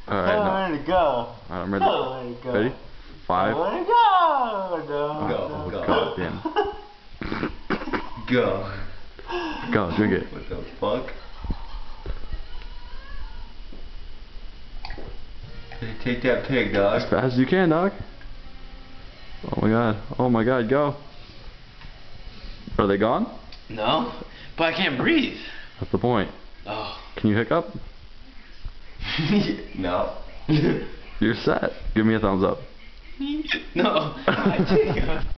Alright, I want to go. Alright, I'm ready. I want to go. Ready? 5. I want to go. Oh, God damn. Go. Go, drink it. What the fuck? Take that pig, dog. As fast as you can, dog. Oh my god. Oh my god, go. Are they gone? No, but I can't breathe. That's the point. Oh. Can you hiccup? No. You're set. Give me a thumbs up. No, I think.